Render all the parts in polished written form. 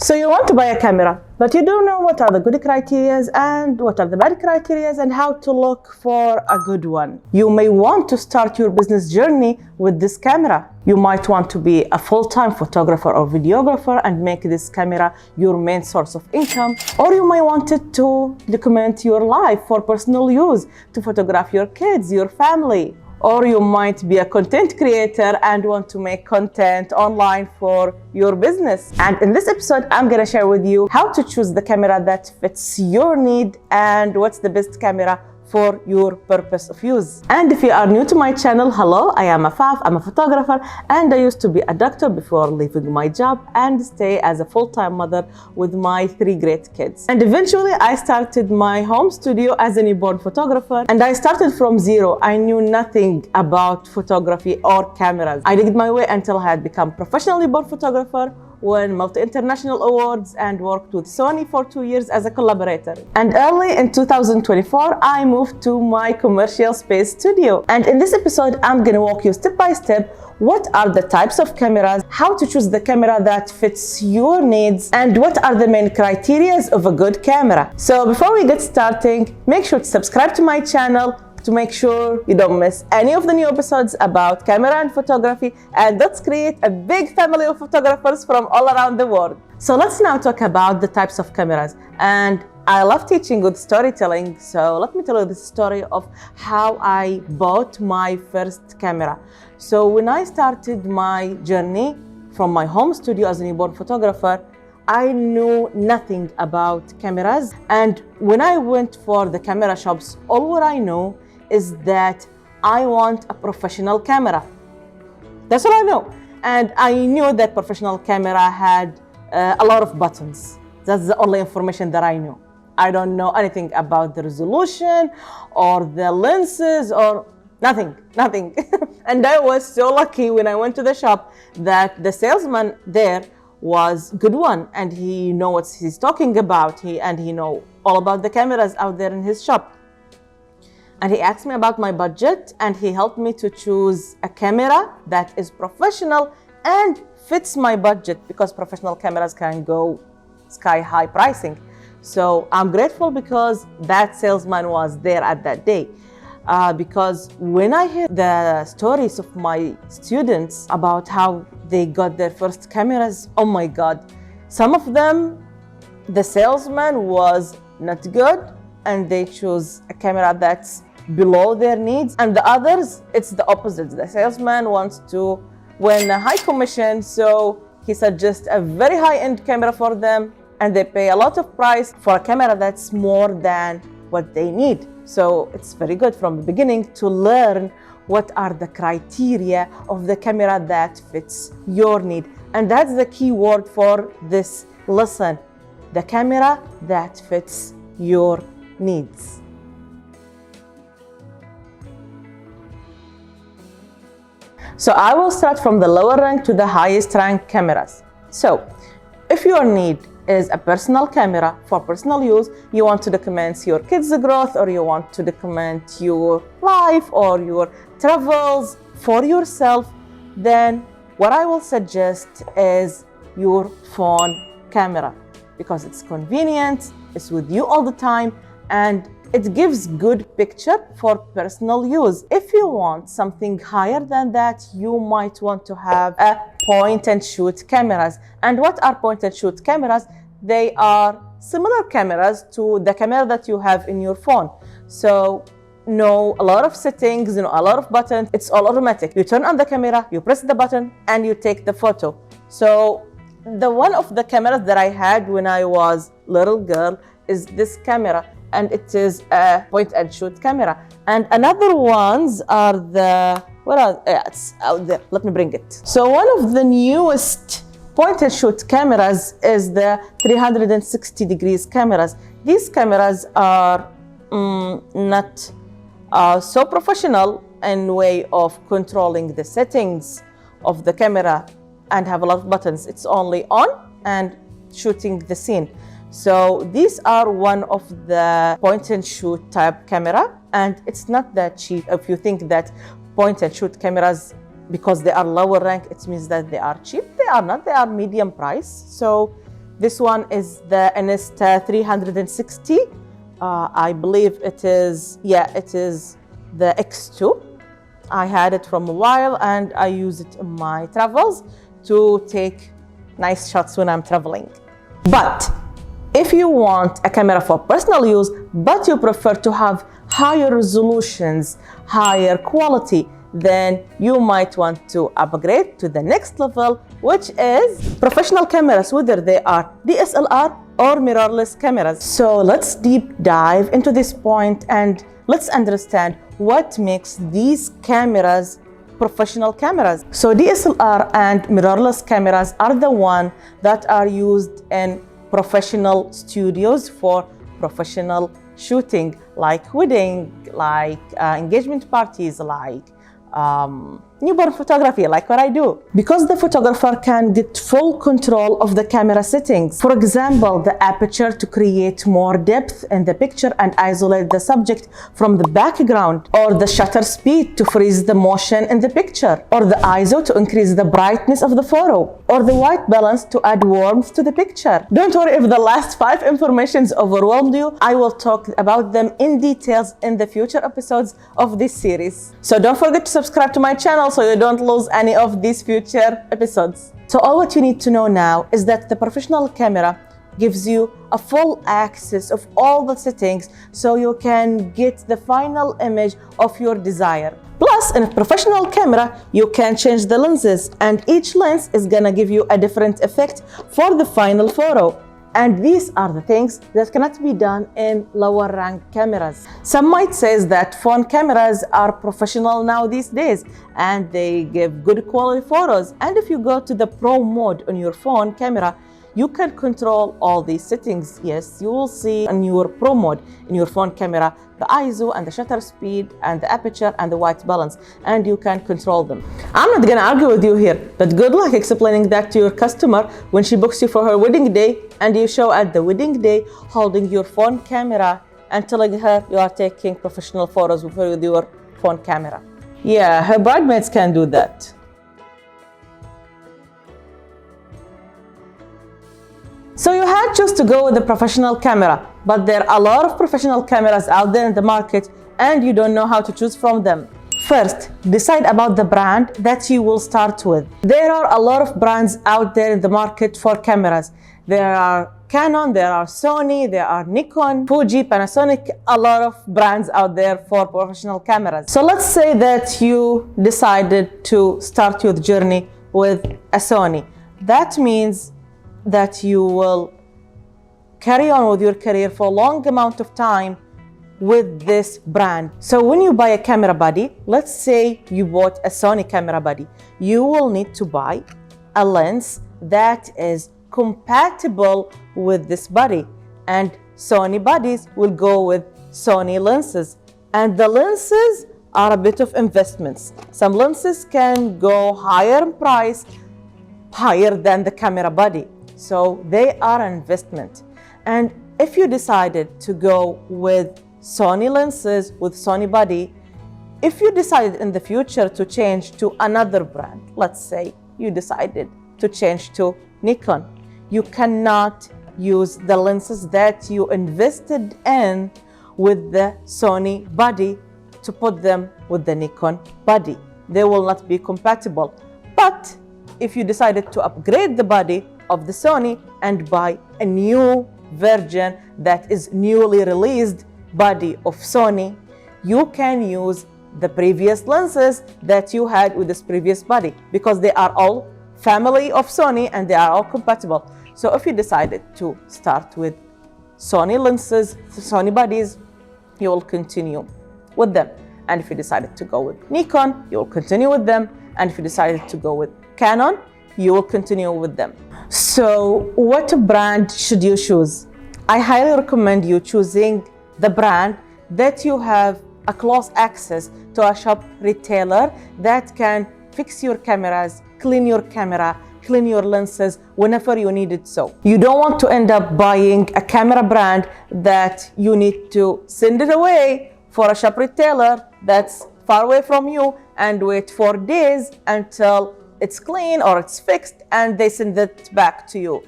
So you want to buy a camera, but you don't know what are the good criteria and what are the bad criteria and how to look for a good one. You may want to start your business journey with this camera. You might want to be a full-time photographer or videographer and make this camera your main source of income. Or you may want it to document your life for personal use, to photograph your kids, your family. Or you might be a content creator and want to make content online for your business. And in this episode, I'm gonna share with you how to choose the camera that fits your need and what's the best camera for your purpose of use. And if you are new to my channel, hello, I am Afaf, I'm a photographer, and I used to be a doctor before leaving my job and stay as a full-time mother with my 3 great kids. And eventually I started my home studio as a newborn photographer, and I started from zero. I knew nothing about photography or cameras. I digged my way until I had become professional newborn photographer, won multi-international awards, and worked with Sony for 2 years as a collaborator. And early in 2024, I moved to my commercial space studio. And in this episode, I'm gonna walk you step by step what are the types of cameras, how to choose the camera that fits your needs, and what are the main criteria of a good camera. So before we get starting, make sure to subscribe to my channel to make sure you don't miss any of the new episodes about camera and photography, and let's create a big family of photographers from all around the world. So let's now talk about the types of cameras. And I love teaching with storytelling, so let me tell you the story of how I bought my first camera. So when I started my journey from my home studio as a newborn photographer, I knew nothing about cameras. And when I went for the camera shops, all what I know is that I want a professional camera. That's all I know. And I knew that professional camera had a lot of buttons. That's the only information that I knew. I don't know anything about the resolution or the lenses or nothing. And I was so lucky when I went to the shop that the salesman there was a good one, and he know what he's talking about. He know all about the cameras out there in his shop. And he asked me about my budget, and he helped me to choose a camera that is professional and fits my budget, because professional cameras can go sky high pricing. So I'm grateful because that salesman was there at that day. Because when I hear the stories of my students about how they got their first cameras, oh my God, some of them, the salesman was not good and they choose a camera that's below their needs, and the others, it's the opposite. The salesman wants to win a high commission, so he suggests a very high-end camera for them, and they pay a lot of price for a camera that's more than what they need. So it's very good from the beginning to learn what are the criteria of the camera that fits your need. And that's the key word for this lesson: the camera that fits your needs. So I will start from the lower rank to the highest rank cameras. So if your need is a personal camera for personal use, you want to document your kids' growth, or you want to document your life or your travels for yourself, then what I will suggest is your phone camera, because it's convenient, it's with you all the time, and it gives good picture for personal use. If you want something higher than that, you might want to have a point and shoot cameras. And what are point and shoot cameras? They are similar cameras to the camera that you have in your phone. So know a lot of settings, a lot of buttons. It's all automatic. You turn on the camera, you press the button, and you take the photo. So the one of the cameras that I had when I was little girl is this camera, and it is a point and shoot camera. And another ones are it's out there. Let me bring it. So one of the newest point and shoot cameras is the 360 degrees cameras. These cameras are not so professional in way of controlling the settings of the camera and have a lot of buttons. It's only on and shooting the scene. So these are one of the point and shoot type camera, and it's not that cheap. If you think that point and shoot cameras, because they are lower rank, it means that they are cheap. They are not, they are medium price. So This one is the Insta 360. I believe it is, it is the X2. I had it from a while and I use it in my travels to take nice shots when I'm traveling. But if you want a camera for personal use, but you prefer to have higher resolutions, higher quality, then you might want to upgrade to the next level, which is professional cameras, whether they are DSLR or mirrorless cameras. So let's deep dive into this point and let's understand what makes these cameras professional cameras. So DSLR and mirrorless cameras are the ones that are used in professional studios for professional shooting, like wedding, like engagement parties, like newborn photography, like what I do. Because the photographer can get full control of the camera settings. For example, the aperture to create more depth in the picture and isolate the subject from the background, or the shutter speed to freeze the motion in the picture, or the ISO to increase the brightness of the photo, or the white balance to add warmth to the picture. Don't worry if the last 5 informations overwhelmed you. I will talk about them in details in the future episodes of this series. So don't forget to subscribe to my channel so you don't lose any of these future episodes. So all what you need to know now is that the professional camera gives you a full access of all the settings so you can get the final image of your desire. Plus, in a professional camera, you can change the lenses, and each lens is gonna give you a different effect for the final photo. And these are the things that cannot be done in lower rank cameras. Some might say that phone cameras are professional now these days and they give good quality photos. And if you go to the pro mode on your phone camera, you can control all these settings. Yes, you will see in your pro mode in your phone camera the ISO and the shutter speed and the aperture and the white balance, and you can control them. I'm not gonna argue with you here, but good luck explaining that to your customer when she books you for her wedding day and you show at the wedding day holding your phone camera and telling her you are taking professional photos with your phone camera. Yeah, her bridesmaids can do that. So you had just to go with the professional camera, but there are a lot of professional cameras out there in the market and you don't know how to choose from them. First, decide about the brand that you will start with. There are a lot of brands out there in the market for cameras. There are Canon, there are Sony, there are Nikon, Fuji, Panasonic, a lot of brands out there for professional cameras. So let's say that you decided to start your journey with a Sony. That means that you will carry on with your career for a long amount of time with this brand. So when you buy a camera body, let's say you bought a Sony camera body, you will need to buy a lens that is compatible with this body, and Sony bodies will go with Sony lenses, and the lenses are a bit of investments. Some lenses can go higher in price, higher than the camera body. So they are an investment. And if you decided to go with Sony lenses, with Sony body, if you decided in the future to change to another brand, let's say you decided to change to Nikon, you cannot use the lenses that you invested in with the Sony body to put them with the Nikon body. They will not be compatible. But if you decided to upgrade the body of the Sony and buy a new version that is newly released body of Sony, you can use the previous lenses that you had with this previous body because they are all family of Sony and they are all compatible. So if you decided to start with Sony lenses, Sony bodies, you will continue with them. And if you decided to go with Nikon, you will continue with them. And if you decided to go with Canon, you will continue with them. So what brand should you choose? I highly recommend you choosing the brand that you have a close access to a shop retailer that can fix your cameras, clean your camera, clean your lenses whenever you need it so. You don't want to end up buying a camera brand that you need to send it away for a shop retailer that's far away from you and wait for days until it's clean or it's fixed and they send it back to you.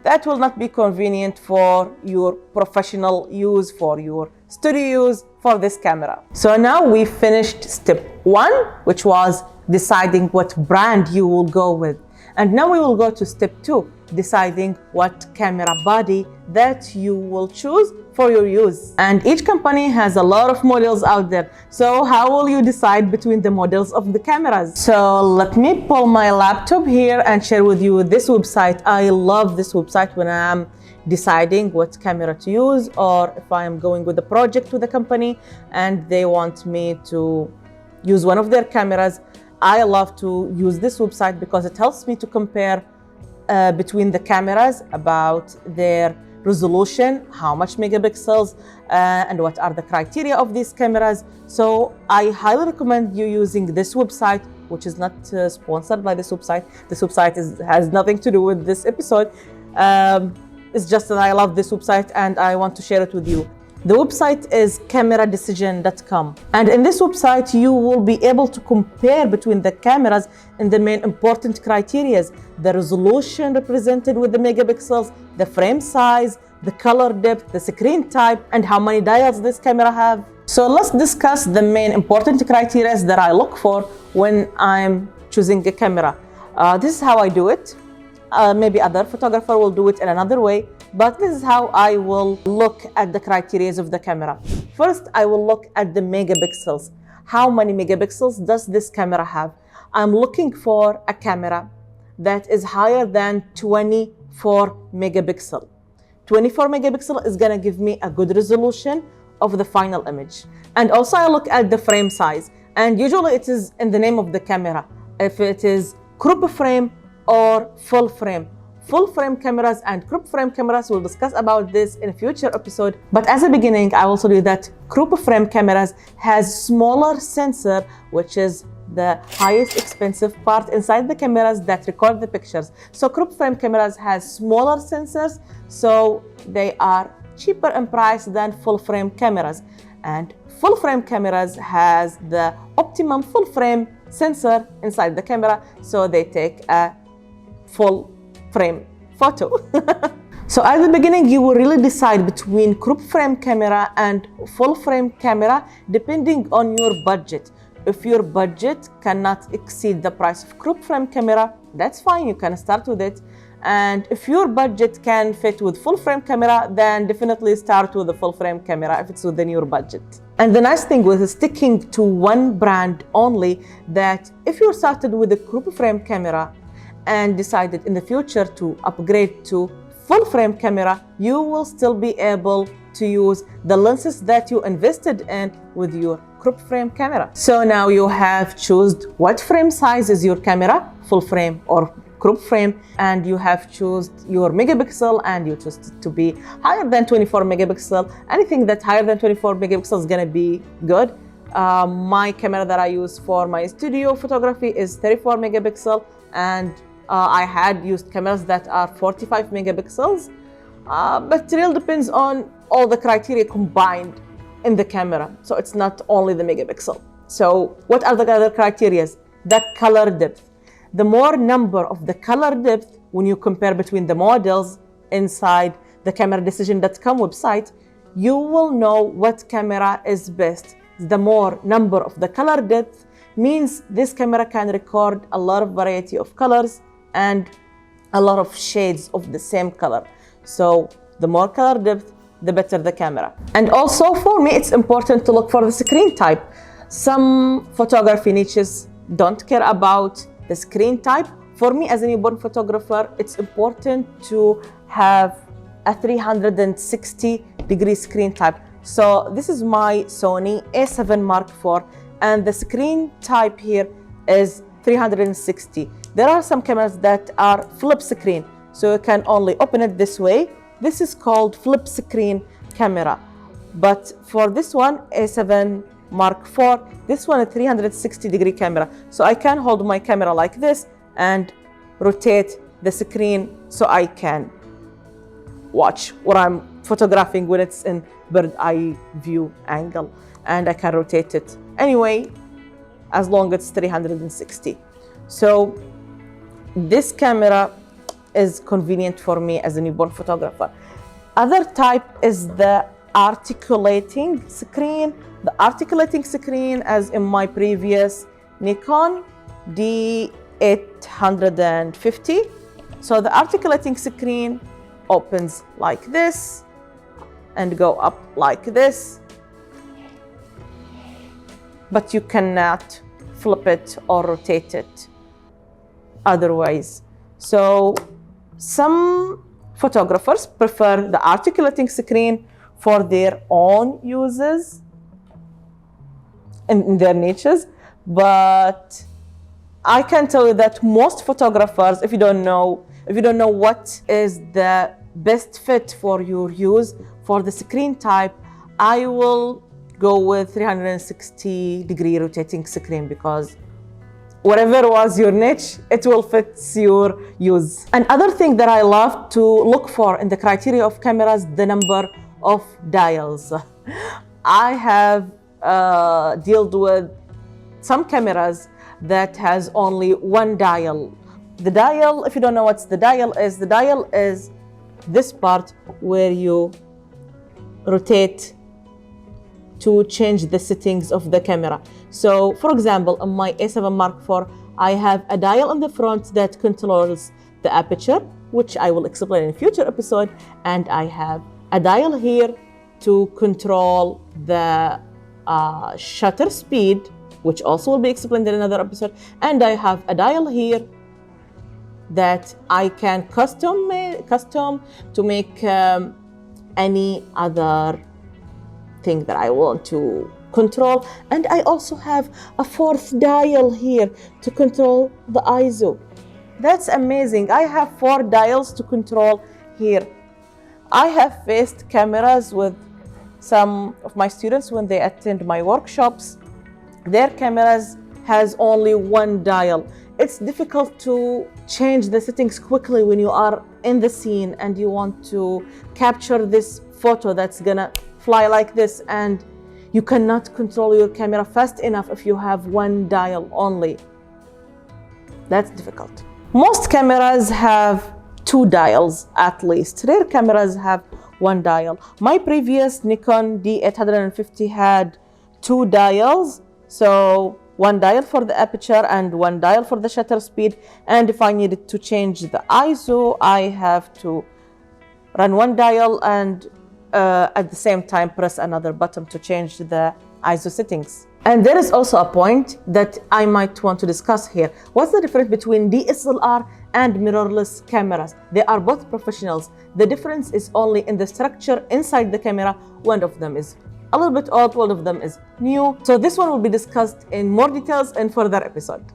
that will not be convenient for your professional use, for your studio use, for this camera. So now we finished step 1, which was deciding what brand you will go with. And now we will go to step 2, deciding what camera body that you will choose for your use. And each company has a lot of models out there. So how will you decide between the models of the cameras? So let me pull my laptop here and share with you this website. I love this website when I'm deciding what camera to use, or if I am going with a project with a company and they want me to use one of their cameras. I love to use this website because it helps me to compare between the cameras about their resolution, how much megapixels, and what are the criteria of these cameras. So I highly recommend you using this website, which is not sponsored by this website. This website has nothing to do with this episode. It's just that I love this website and I want to share it with you. The website is cameradecision.com, and in this website you will be able to compare between the cameras in the main important criteria: the resolution represented with the megapixels, the frame size, the color depth, the screen type, and how many dials this camera have. So let's discuss the main important criteria that I look for when I'm choosing a camera. This is how I do it. Maybe other photographer will do it in another way, but this is how I will look at the criteria of the camera. First, I will look at the megapixels. How many megapixels does this camera have? I'm looking for a camera that is higher than 24 megapixel. 24 megapixel is gonna give me a good resolution of the final image. And also I look at the frame size, and usually it is in the name of the camera. If it is crop frame or full frame. Full frame cameras and crop frame cameras, we'll discuss about this in a future episode. But as a beginning, I will tell you that crop frame cameras has smaller sensor, which is the highest expensive part inside the cameras that record the pictures. So crop frame cameras has smaller sensors, so they are cheaper in price than full frame cameras. And full frame cameras has the optimum full frame sensor inside the camera, so they take a full frame photo. So at the beginning, you will really decide between crop frame camera and full frame camera depending on your budget. If your budget cannot exceed the price of crop frame camera, that's fine, you can start with it. And if your budget can fit with full frame camera, then definitely start with the full frame camera if it's within your budget. And the nice thing with sticking to one brand only, that if you started with a crop frame camera and decided in the future to upgrade to full frame camera, you will still be able to use the lenses that you invested in with your crop frame camera. So now you have chosen what frame size is your camera, full frame or crop frame, and you have chosen your megapixel, and you choose to be higher than 24 megapixel. Anything that's higher than 24 megapixel is gonna be good. My camera that I use for my studio photography is 34 megapixel, and I had used cameras that are 45 megapixels, but it really depends on all the criteria combined in the camera. So it's not only the megapixel. So what are the other criteria? The color depth. The more number of the color depth when you compare between the models inside the cameradecision.com website, you will know what camera is best. The more number of the color depth means this camera can record a lot of variety of colors and a lot of shades of the same color. So the more color depth, the better the camera. And also for me, it's important to look for the screen type. Some photography niches don't care about the screen type. For me, as a newborn photographer, it's important to have a 360-degree screen type. So this is my Sony A7 Mark IV, and the screen type here is 360. There are some cameras that are flip screen, so you can only open it this way. This is called flip screen camera. But for this one, A7 Mark IV, this one is 360-degree camera. So I can hold my camera like this and rotate the screen so I can watch what I'm photographing when it's in bird eye view angle, and I can rotate it anyway as long as it's 360. So this camera is convenient for me as a newborn photographer. Other type is the articulating screen. The articulating screen, as in my previous Nikon D850. So the articulating screen opens like this and go up like this, but you cannot flip it or rotate it otherwise. So some photographers prefer the articulating screen for their own uses in their niches, but I can tell you that most photographers, if you don't know what is the best fit for your use for the screen type, I will go with 360-degree rotating screen, because whatever was your niche, it will fit your use. Another thing that I love to look for in the criteria of cameras, the number of dials. I have dealt with some cameras that has only one dial. The dial, if you don't know what the dial is this part where you rotate to change the settings of the camera. So for example, on my A7 Mark IV, I have a dial on the front that controls the aperture, which I will explain in a future episode, and I have a dial here to control the shutter speed, which also will be explained in another episode, and I have a dial here that I can custom to make any other thing that I want to control. And I also have a fourth dial here to control the ISO. That's amazing. I have 4 dials to control here. I have faced cameras with some of my students when they attend my workshops. Their cameras has only 1 dial. It's difficult to change the settings quickly when you are in the scene and you want to capture this photo that's gonna fly like this, and you cannot control your camera fast enough if you have 1 dial only. That's difficult. Most cameras have 2 dials at least. Rare cameras have 1 dial. My previous Nikon D850 had 2 dials. So 1 dial for the aperture and 1 dial for the shutter speed. And if I needed to change the ISO, I have to run 1 dial and at the same time press another button to change the ISO settings. And there is also a point that I might want to discuss here. What's the difference between DSLR and mirrorless cameras? They are both professionals. The difference is only in the structure inside the camera. One of them is a little bit old, one of them is new. So this one will be discussed in more details in further episode.